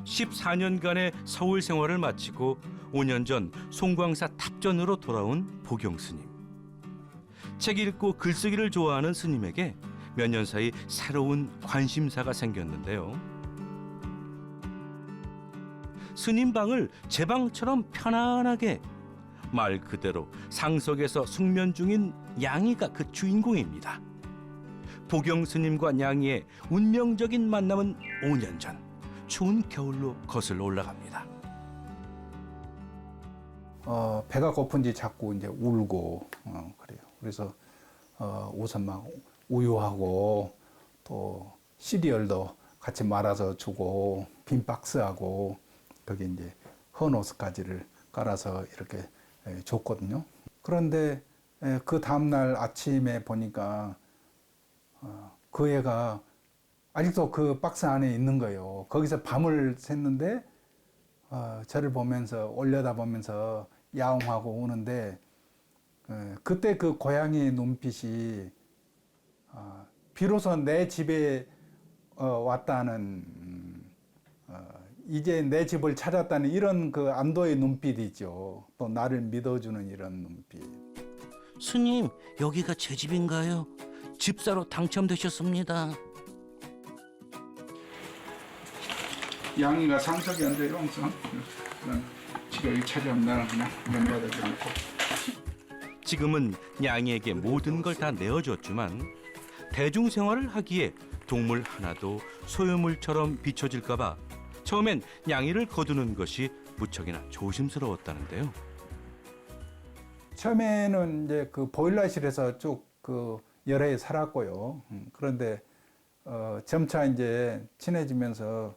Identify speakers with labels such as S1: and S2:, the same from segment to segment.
S1: 14년간의 서울 생활을 마치고 5년 전 송광사 탑전으로 돌아온 보경 스님. 책 읽고 글쓰기를 좋아하는 스님에게 몇 년 사이 새로운 관심사가 생겼는데요. 스님 방을 제 방처럼 편안하게, 말 그대로 상석에서 숙면 중인 냥이가 그 주인공입니다. 보경 스님과 냥이의 운명적인 만남은 5년 전 추운 겨울로 거슬러 올라갑니다.
S2: 배가 고픈지 자꾸 이제 울고 그래요. 그래서 우선 막 우유하고 또 시리얼도 같이 말아서 주고 빈 박스하고 거기 이제 헌옷까지를 깔아서 이렇게 줬거든요. 그런데 그 다음날 아침에 보니까 그 애가 아직도 그 박스 안에 있는 거예요. 거기서 밤을 샜는데 저를 보면서 올려다보면서 야옹하고 우는데 그때 그 고양이의 눈빛이 비로소 내 집에 왔다는 이제 내 집을 찾았다는 이런 그 안도의 눈빛이죠. 또 나를 믿어주는 이런 눈빛.
S1: 스님, 여기가 제 집인가요? 집사로 당첨되셨습니다.
S2: 양이가 상석이 앉아요, 항상. 지가 여기 찾아오면 나는 그냥 면받지 않고.
S1: 지금은 냥이에게 모든 걸 다 내어줬지만 대중생활을 하기에 동물 하나도 소유물처럼 비춰질까 봐 처음엔 냥이를 거두는 것이 무척이나 조심스러웠다는데요.
S2: 처음에는 이제 그 보일러실에서 쭉 그 여러 해 살았고요. 그런데 점차 이제 친해지면서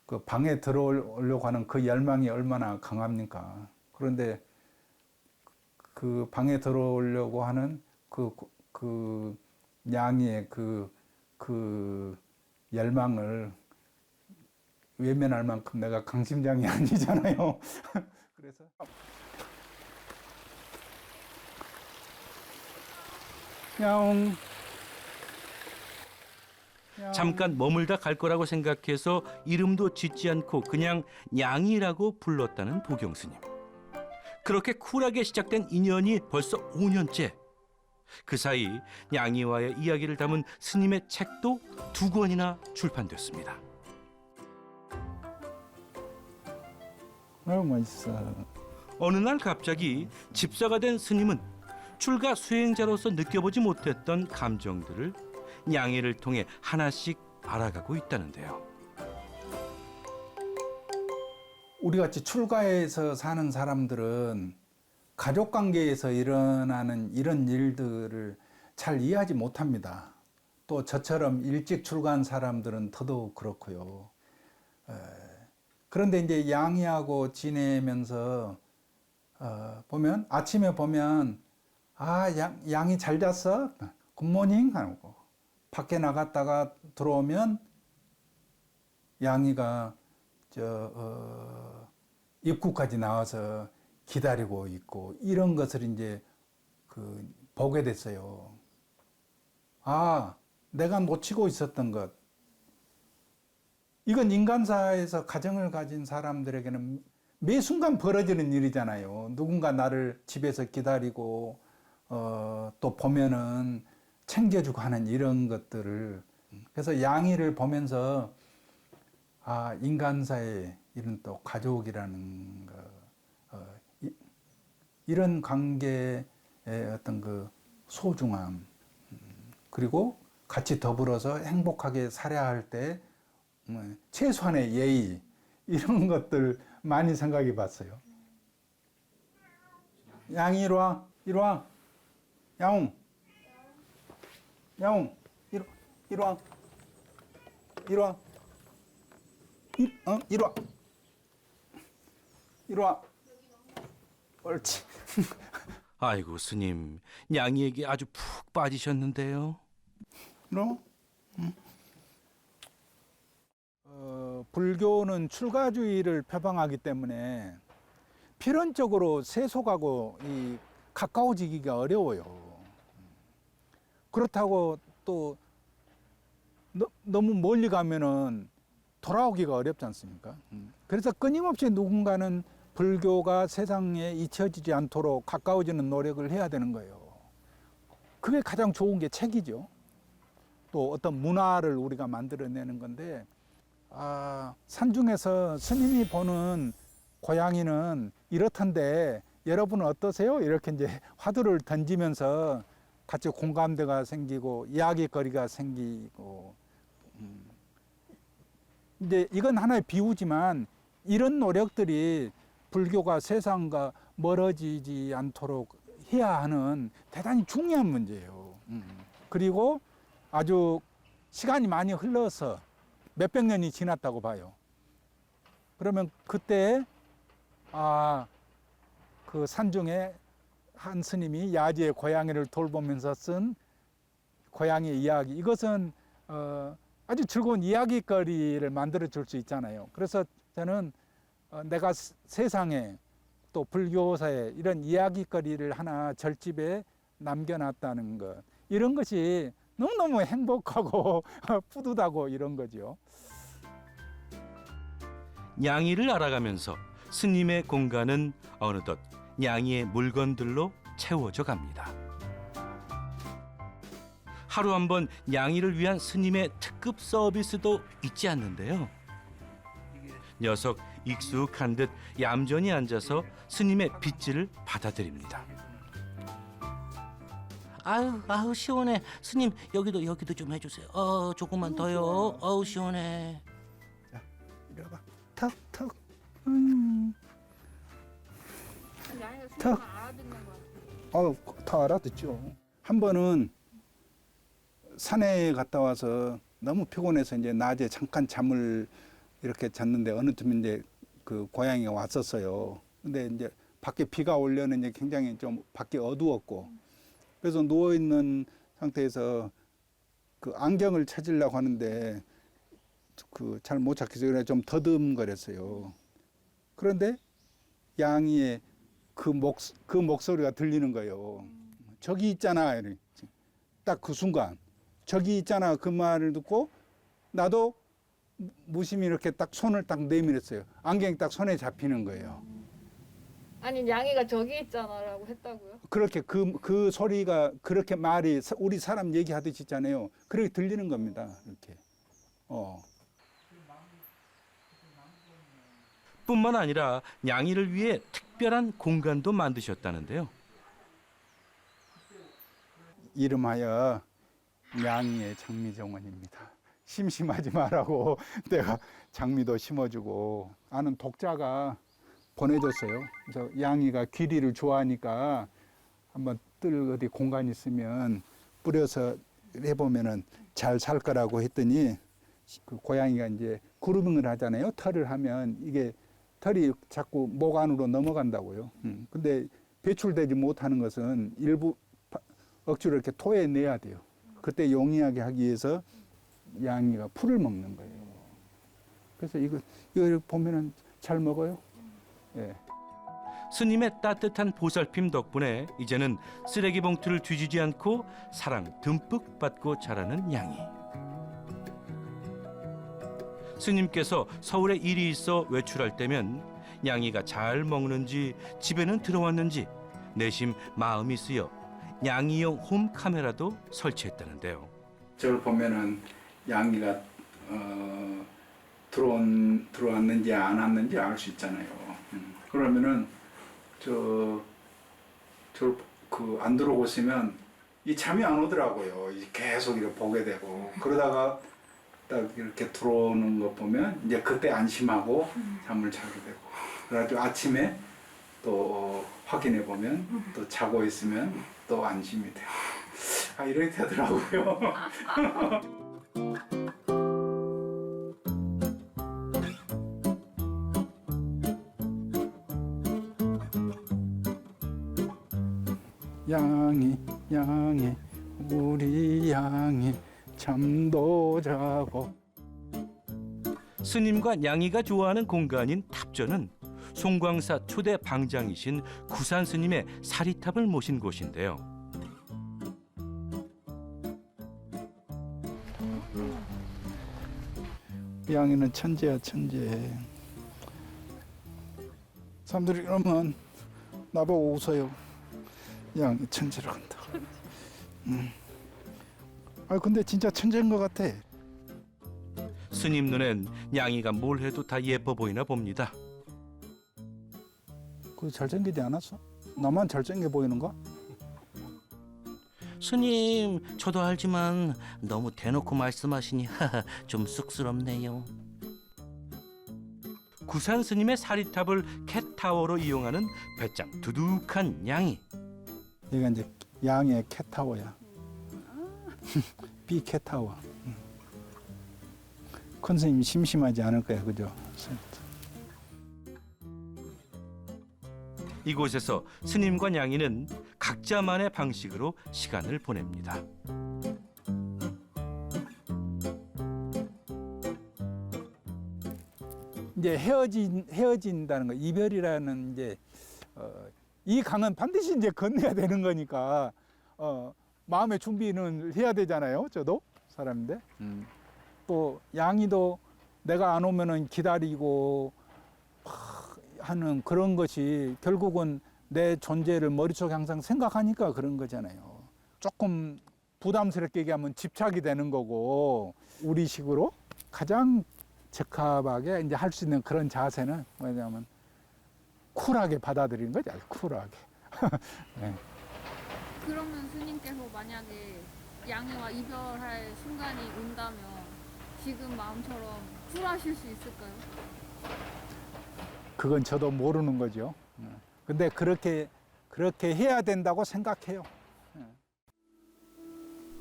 S2: 그 방에 들어오려고 하는 그 열망이 얼마나 강합니까? 그런데 그 방에 들어오려고 하는 그 냥이의 그 열망을 외면할 만큼 내가 강심장이 아니잖아요. 그래서 야옹.
S1: 잠깐 머물다 갈 거라고 생각해서 이름도 짓지 않고 그냥 냥이라고 불렀다는 보경 스님. 그렇게 쿨하게 시작된 인연이 벌써 5년째. 그 사이 냥이와의 이야기를 담은 스님의 책도 2권이나 출판됐습니다.
S2: 아유 맛있어.
S1: 어느 날 갑자기 집사가 된 스님은 출가 수행자로서 느껴보지 못했던 감정들을 냥이를 통해 하나씩 알아가고 있다는데요.
S2: 우리 같이 출가해서 사는 사람들은 가족 관계에서 일어나는 이런 일들을 잘 이해하지 못합니다. 또 저처럼 일찍 출가한 사람들은 더더욱 그렇고요. 그런데 이제 양이하고 지내면서 보면 아침에 보면 양이 잘 잤어? 굿모닝 하고 밖에 나갔다가 들어오면 양이가 입구까지 나와서 기다리고 있고 이런 것을 이제 보게 됐어요. 내가 놓치고 있었던 것. 이건 인간사에서 가정을 가진 사람들에게는 매 순간 벌어지는 일이잖아요. 누군가 나를 집에서 기다리고 또 보면은 챙겨주고 하는 이런 것들을. 그래서 양이를 보면서 인간사의 이런 또 가족이라는 거, 이런 관계의 어떤 그 소중함, 그리고 같이 더불어서 행복하게 살아야 할 때 최소한의 예의, 이런 것들 많이 생각해 봤어요. 양이 이리 와, 이리 와. 야옹, 야옹, 이리 와, 이리 와. 이리 와. 이리 와. 옳지.
S1: 아이고 스님, 냥이에게 아주 푹 빠지셨는데요.
S2: 너? 불교는 출가주의를 표방하기 때문에 필연적으로 세속하고 가까워지기가 어려워요. 그렇다고 또 너무 멀리 가면은 돌아오기가 어렵지 않습니까? 그래서 끊임없이 누군가는 불교가 세상에 잊혀지지 않도록 가까워지는 노력을 해야 되는 거예요. 그게 가장 좋은 게 책이죠. 또 어떤 문화를 우리가 만들어내는 건데, 산중에서 스님이 보는 고양이는 이렇던데 여러분은 어떠세요? 이렇게 이제 화두를 던지면서 같이 공감대가 생기고 이야기거리가 생기고, 이제 이건 하나의 비유지만 이런 노력들이 불교가 세상과 멀어지지 않도록 해야 하는 대단히 중요한 문제예요. 그리고 아주 시간이 많이 흘러서 몇백 년이 지났다고 봐요. 그러면 그때 그 산중에 한 스님이 야지의 고양이를 돌보면서 쓴 고양이 이야기, 이것은 아주 즐거운 이야기거리를 만들어 줄 수 있잖아요. 그래서 저는 내가 세상에 또 불교사에 이런 이야기거리를 하나 절집에 남겨놨다는 것, 이런 것이 너무너무 행복하고 뿌듯하고 이런 거죠.
S1: 냥이를 알아가면서 스님의 공간은 어느덧 냥이의 물건들로 채워져 갑니다. 하루 한 번 냥이를 위한 스님의 특급 서비스도 잊지 않는데요. 녀석 익숙한 듯 얌전히 앉아서 스님의 빗질을 받아들입니다.
S3: 아우 시원해. 스님 여기도 좀 해주세요. 조금만 더요. 아우 시원해.
S2: 자, 이리 와봐. 턱턱.
S4: 양이가
S2: 턱.
S4: 수능을 알아듣는 거야.
S2: 다 알아듣죠. 한 번은 산에 갔다 와서 너무 피곤해서 이제 낮에 잠깐 잠을 이렇게 잤는데 어느 틈에 이제 그 고양이가 왔었어요. 근데 이제 밖에 비가 오려는 이제 굉장히 좀 밖이 어두웠고, 그래서 누워 있는 상태에서 그 안경을 찾으려고 하는데 그 잘 못 찾겠어요. 그래 좀 더듬거렸어요. 그런데 양이의 그 목소리가 들리는 거예요. 저기 있잖아. 딱 그 순간 저기 있잖아 그 말을 듣고 나도 무심히 이렇게 딱 손을 딱 내밀었어요. 안경이 딱 손에 잡히는 거예요.
S4: 아니 양이가 저기 있잖아라고 했다고요?
S2: 그렇게 그 소리가 그렇게 말이 우리 사람 얘기하듯이 있잖아요. 그렇게 들리는 겁니다. 이렇게.
S1: 뿐만 아니라 냥이를 위해 특별한 공간도 만드셨다는데요.
S2: 이름하여 냥이의 장미정원입니다. 심심하지 말라고 내가 장미도 심어주고, 아는 독자가 보내줬어요. 그래서 양이가 귀리를 좋아하니까 한번 뜰 어디 공간 있으면 뿌려서 해보면은 잘 살 거라고 했더니, 그 고양이가 이제 그루밍을 하잖아요. 털을 하면 이게 털이 자꾸 목 안으로 넘어간다고요. 근데 배출되지 못하는 것은 일부 억지로 이렇게 토해내야 돼요. 그때 용이하게 하기 위해서 양이가 풀을 먹는 거예요. 그래서 이거 보면은 잘 먹어요. 예.
S1: 스님의 따뜻한 보살핌 덕분에 이제는 쓰레기 봉투를 뒤지지 않고 사랑 듬뿍 받고 자라는 냥이. 스님께서 서울에 일이 있어 외출할 때면 냥이가 잘 먹는지 집에는 들어왔는지 내심 마음이 쓰여 냥이용 홈 카메라도 설치했다는데요.
S2: 저를 보면은 양이가 들어왔는지 안 왔는지 알 수 있잖아요. 그러면은 안 들어오고 있으면 이 잠이 안 오더라고요. 계속 이렇게 보게 되고, 그러다가 딱 이렇게 들어오는 거 보면 이제 그때 안심하고 잠을 자게 되고, 그래가지고 아침에 또 확인해 보면 또 자고 있으면 또 안심이 돼요. 이렇게 되더라고요. 양이 우리 양이 잠도 자고.
S1: 스님과 냥이가 좋아하는 공간인 탑전은 송광사 초대 방장이신 구산 스님의 사리탑을 모신 곳인데요.
S2: 양이는 천재야, 천재. 사람들이 그러면 나보고 웃어요. 양이 천재로 간다. 아 근데 진짜 천재인 것 같아.
S1: 스님 눈엔 냥이가 뭘 해도 다 예뻐 보이나 봅니다.
S2: 그 잘생기지 않았어? 나만 잘생겨 보이는가?
S3: 스님, 저도 알지만 너무 대놓고 말씀하시니 좀 쑥스럽네요.
S1: 구산 스님의 사리탑을 캣타워로 이용하는 배짱 두둑한 냥이.
S2: 이게 이제 양의 캣타워야. 비 캣타워. 큰 스님이 심심하지 않을 거야, 그죠?
S1: 이곳에서 스님과 냥이는 각자만의 방식으로 시간을 보냅니다.
S2: 이제 헤어진다는 거, 이별이라는 이제 이 강은 반드시 이제 건너야 되는 거니까 마음의 준비는 해야 되잖아요. 저도 사람인데 또 양이도 내가 안 오면은 기다리고 하는 그런 것이 결국은 내 존재를 머릿속에 항상 생각하니까 그런 거잖아요. 조금 부담스럽게 얘기하면 집착이 되는 거고 우리식으로 가장 적합하게 이제 할 수 있는 그런 자세는 뭐냐면 쿨하게 받아들이는 거죠. 쿨하게. 네.
S4: 그러면 스님께서 만약에 양이와 이별할 순간이 온다면 지금 마음처럼 쿨하실 수 있을까요?
S2: 그건 저도 모르는 거죠. 근데 그렇게 해야 된다고 생각해요.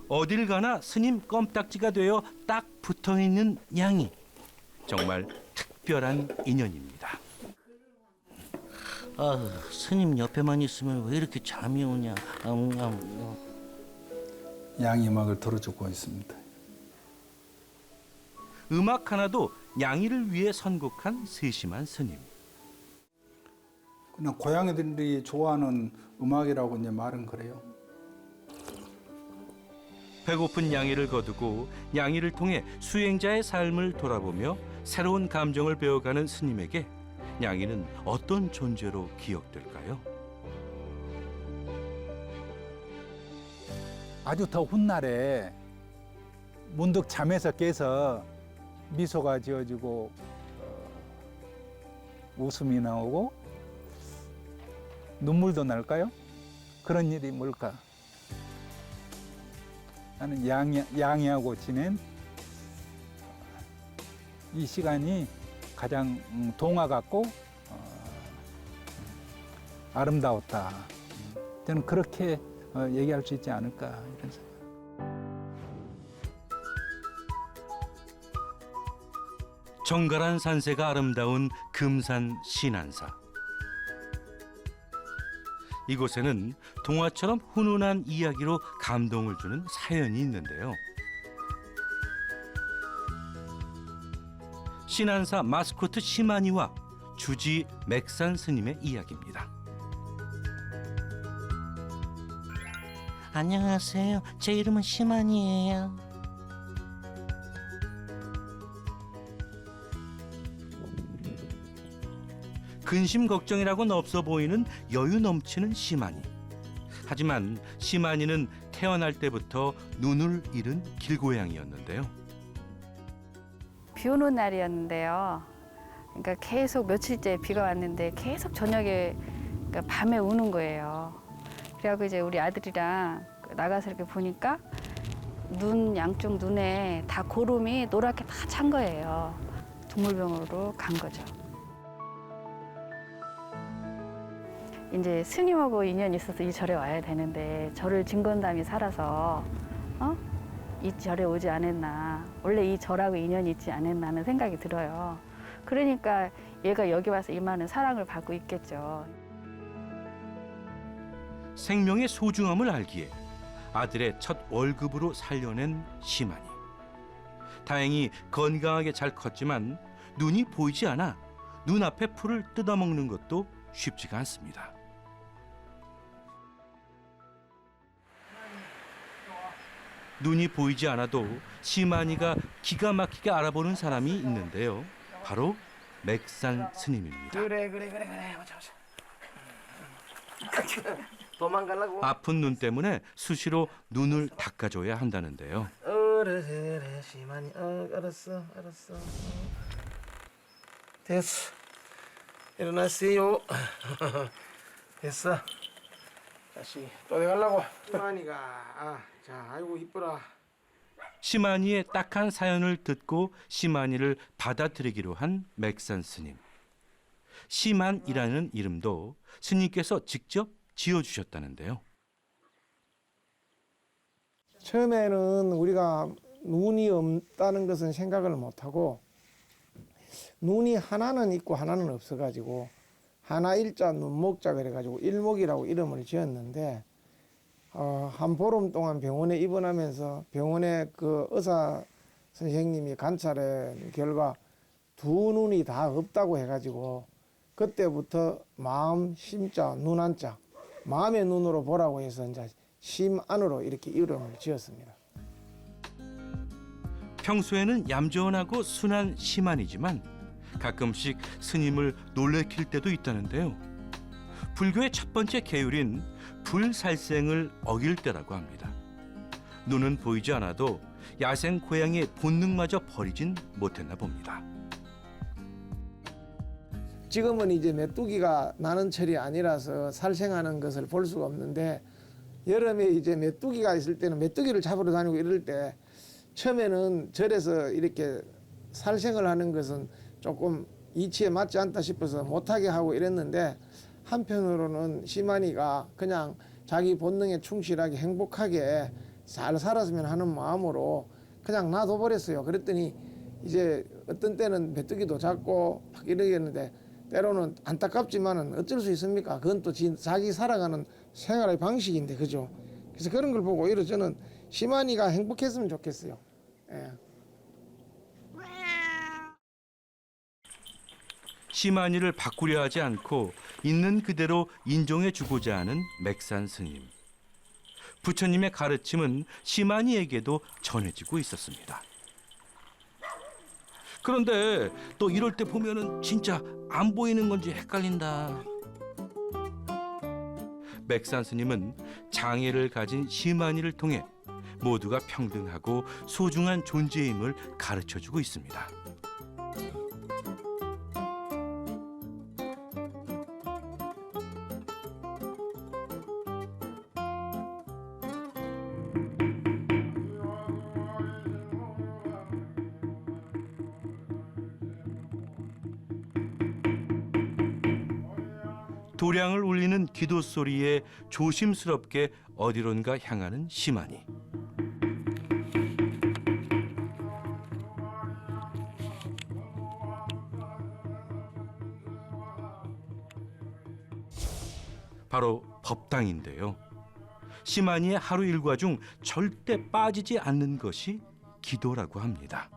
S1: 어딜 가나 스님 껌딱지가 되어 딱 붙어있는 냥이. 정말 특별한 인연입니다.
S3: 스님 옆에만 있으면 왜 이렇게 잠이 오냐.
S2: 양이 음악을 들어주고 있습니다.
S1: 음악 하나도 냥이를 위해 선곡한 세심한 스님.
S2: 그냥 고양이들이 좋아하는 음악이라고 이제 말은 그래요.
S1: 배고픈 냥이를 거두고 냥이를 통해 수행자의 삶을 돌아보며 새로운 감정을 배워가는 스님에게 냥이는 어떤 존재로 기억될까요?
S2: 아주 더운 날에 문득 잠에서 깨서 미소가 지어지고 웃음이 나오고 눈물도 날까요? 그런 일이 뭘까? 나는 양이하고 지낸 이 시간이 가장 동화 같고 아름다웠다. 저는 그렇게 얘기할 수 있지 않을까 이런 생각.
S1: 정갈한 산세가 아름다운 금산 신안사. 이곳에는 동화처럼 훈훈한 이야기로 감동을 주는 사연이 있는데요. 신안사 마스코트 시마니와 주지 맥산 스님의 이야기입니다.
S3: 안녕하세요. 제 이름은 시만이에요.
S1: 근심 걱정이라고는 없어 보이는 여유 넘치는 시마니. 하지만 시마니는 태어날 때부터 눈을 잃은 길고양이였는데요.
S5: 비 오는 날이었는데요. 그러니까 계속 며칠째 비가 왔는데 계속 저녁에 그러니까 밤에 우는 거예요. 그래갖고 이제 우리 아들이랑 나가서 이렇게 보니까 눈 양쪽 눈에 다 고름이 노랗게 다 찬 거예요. 동물병원으로 간 거죠. 이제 스님하고 인연이 있어서 이 절에 와야 되는데 절을 진건담이 살아서 이 절에 오지 않았나. 원래 이 절하고 인연이 있지 않았나 하는 생각이 들어요. 그러니까 얘가 여기 와서 이 많은 사랑을 받고 있겠죠.
S1: 생명의 소중함을 알기에 아들의 첫 월급으로 살려낸 시마니. 다행히 건강하게 잘 컸지만 눈이 보이지 않아 눈앞에 풀을 뜯어먹는 것도 쉽지가 않습니다. 눈이 보이지 않아도 시만이가 기가 막히게 알아보는 사람이 있는데요. 바로 맥산 스님입니다.
S6: 그래. 도망가려고.
S1: 아픈 눈 때문에 수시로 눈을 닦아줘야 한다는데요.
S6: 그래 시만이 알았어. 됐어. 일어나세요. 됐어. 다시 또 내가려고. 시만이가 자 아이고 이쁘라.
S1: 시만이의 딱한 사연을 듣고 시만이를 받아들이기로 한 맥산 스님. 시만이라는 이름도 스님께서 직접 지어주셨다는데요.
S6: 처음에는 우리가 눈이 없다는 것은 생각을 못하고 눈이 하나는 있고 하나는 없어가지고 하나 일자 눈목자 그래가지고 일목이라고 이름을 지었는데 한 보름 동안 병원에 입원하면서 병원에 그 의사 선생님이 관찰한 결과 두 눈이 다 없다고 해가지고 그때부터 마음 심자 눈 한자 마음의 눈으로 보라고 해서 이제 심 안으로 이렇게 이름을 지었습니다.
S1: 평소에는 얌전하고 순한 시만이지만 가끔씩 스님을 놀래킬 때도 있다는데요. 불교의 첫 번째 계율인 불살생을 어길 때라고 합니다. 눈은 보이지 않아도 야생 고양이의 본능마저 버리진 못했나 봅니다.
S6: 지금은 이제 메뚜기가 나는 철이 아니라서 살생하는 것을 볼 수가 없는데 여름에 이제 메뚜기가 있을 때는 메뚜기를 잡으러 다니고 이럴 때 처음에는 절에서 이렇게 살생을 하는 것은 조금 이치에 맞지 않다 싶어서 못하게 하고 이랬는데 한편으로는 시만이가 그냥 자기 본능에 충실하게 행복하게 잘 살았으면 하는 마음으로 그냥 놔둬버렸어요. 그랬더니 이제 어떤 때는 메뚜기도 잡고 막 이러겠는데 때로는 안타깝지만은 어쩔 수 있습니까? 그건 또 자기 살아가는 생활의 방식인데 그죠? 그래서 그런 걸 보고 오히려 저는 시만이가 행복했으면 좋겠어요. 예.
S1: 시만이를 바꾸려 하지 않고 있는 그대로 인정해 주고자 하는 맥산 스님. 부처님의 가르침은 시만이에게도 전해지고 있었습니다. 그런데 또 이럴 때 보면은 진짜 안 보이는 건지 헷갈린다. 맥산 스님은 장애를 가진 시만이를 통해 모두가 평등하고 소중한 존재임을 가르쳐주고 있습니다. 도량을 울리는 기도 소리에 조심스럽게 어디론가 향하는 시만이. 바로 법당인데요. 시만이의 하루 일과 중 절대 빠지지 않는 것이 기도라고 합니다.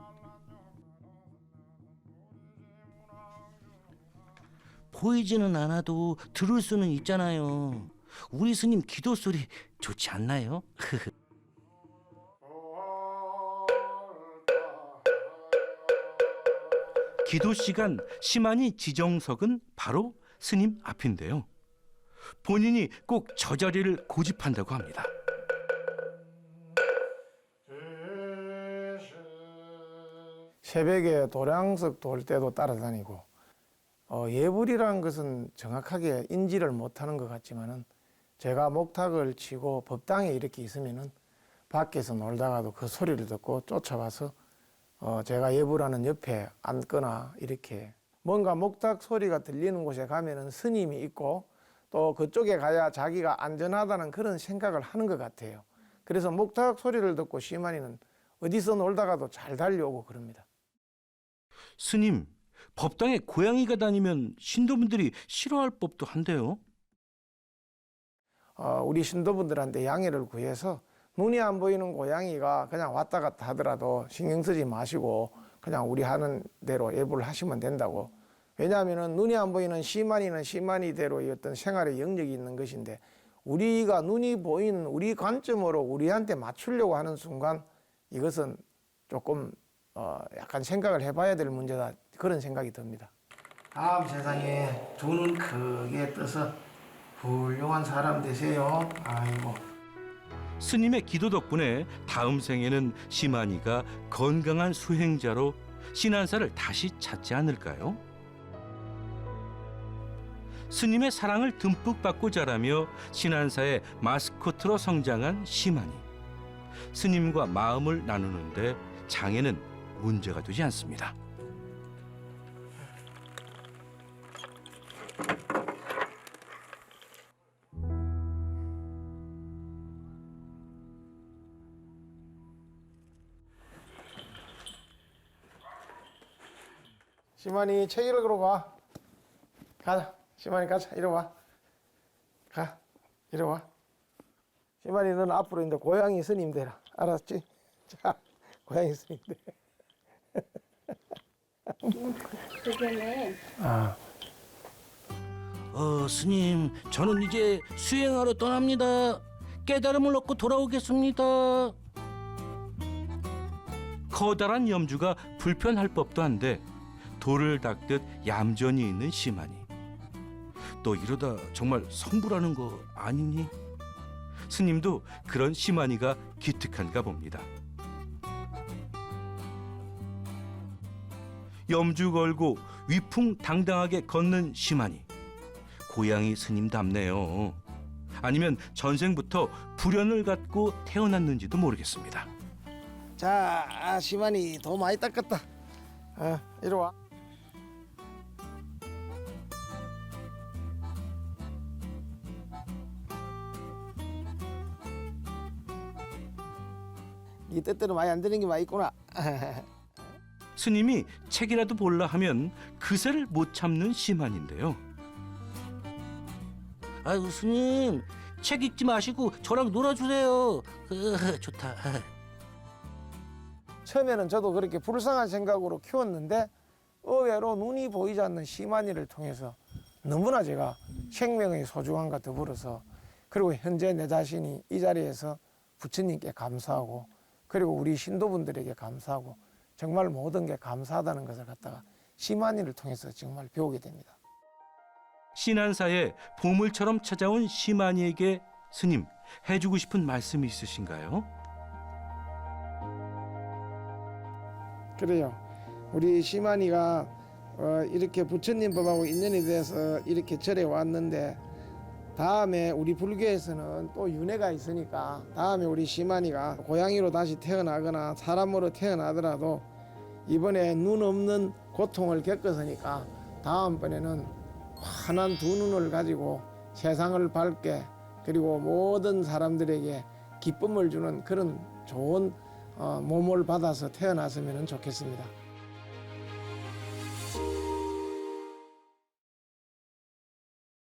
S3: 보이지는 않아도 들을 수는 있잖아요. 우리 스님 기도 소리 좋지 않나요?
S1: 기도 시간 시만이 지정석은 바로 스님 앞인데요. 본인이 꼭 저 자리를 고집한다고 합니다.
S6: 새벽에 도량석 돌 때도 따라다니고 예불이라는 것은 정확하게 인지를 못하는 것 같지만은 제가 목탁을 치고 법당에 이렇게 있으면은 밖에서 놀다가도 그 소리를 듣고 쫓아와서 제가 예불하는 옆에 앉거나 이렇게 뭔가 목탁 소리가 들리는 곳에 가면은 스님이 있고 또 그쪽에 가야 자기가 안전하다는 그런 생각을 하는 것 같아요. 그래서 목탁 소리를 듣고 시만이는 어디서 놀다가도 잘 달려오고 그럽니다.
S1: 스님, 법당에 고양이가 다니면 신도분들이 싫어할 법도 한데요.
S6: 우리 신도분들한테 양해를 구해서 눈이 안 보이는 고양이가 그냥 왔다 갔다 하더라도 신경 쓰지 마시고 그냥 우리 하는 대로 예불을 하시면 된다고. 왜냐하면 눈이 안 보이는 시만이는 시만이대로의 어떤 생활의 영역이 있는 것인데 우리가 눈이 보이는 우리 관점으로 우리한테 맞추려고 하는 순간 이것은 조금 약간 생각을 해봐야 될 문제다 그런 생각이 듭니다. 다음 세상에 두 눈 크게 떠서 훌륭한 사람 되세요. 아이고.
S1: 스님의 기도 덕분에 다음 생에는 시만이가 건강한 수행자로 신안사를 다시 찾지 않을까요? 스님의 사랑을 듬뿍 받고 자라며 신안사의 마스코트로 성장한 시만이. 스님과 마음을 나누는데 장애는 문제가 되지 않습니다.
S6: 시만이 책 읽으러 가. 가자. 시만이 가자. 이리 와. 가. 이리 와. 시만이 너는 앞으로 이제 고양이 스님 되라. 알았지? 자, 고양이 스님 돼. 아,
S3: 스님, 저는 이제 수행하러 떠납니다. 깨달음을 얻고 돌아오겠습니다.
S1: 커다란 염주가 불편할 법도 한데 돌을 닦듯 얌전히 있는 시만이. 너 이러다 정말 성불하는 거 아니니? 스님도 그런 시만이가 기특한가 봅니다. 염주 걸고 위풍당당하게 걷는 시만이. 고양이 스님답네요. 아니면 전생부터 불연을 갖고 태어났는지도 모르겠습니다.
S6: 자, 시만이 도 많이 닦았다. 이리 와. 이 뜻대로 많이 안 되는 게 많이 있구나.
S1: 스님이 책이라도 볼라 하면 그새를 못 참는 시만인데요.
S3: 아이고 스님, 책 읽지 마시고 저랑 놀아주세요. 좋다.
S6: 처음에는 저도 그렇게 불쌍한 생각으로 키웠는데 의외로 눈이 보이지 않는 시만이를 통해서 너무나 제가 생명의 소중함과 더불어서 그리고 현재 내 자신이 이 자리에서 부처님께 감사하고 그리고 우리 신도분들에게 감사하고 정말 모든 게 감사하다는 것을 갖다가 시만이를 통해서 정말 배우게 됩니다.
S1: 신안사에 보물처럼 찾아온 시만이에게 스님 해주고 싶은 말씀이 있으신가요?
S6: 그래요. 우리 시만이가 이렇게 부처님 법하고 인연이 돼서 이렇게 절에 왔는데 다음에 우리 불교에서는 또 윤회가 있으니까 다음에 우리 시만이가 고양이로 다시 태어나거나 사람으로 태어나더라도 이번에 눈 없는 고통을 겪었으니까 다음번에는 환한 두 눈을 가지고 세상을 밝게 그리고 모든 사람들에게 기쁨을 주는 그런 좋은 몸을 받아서 태어났으면 좋겠습니다.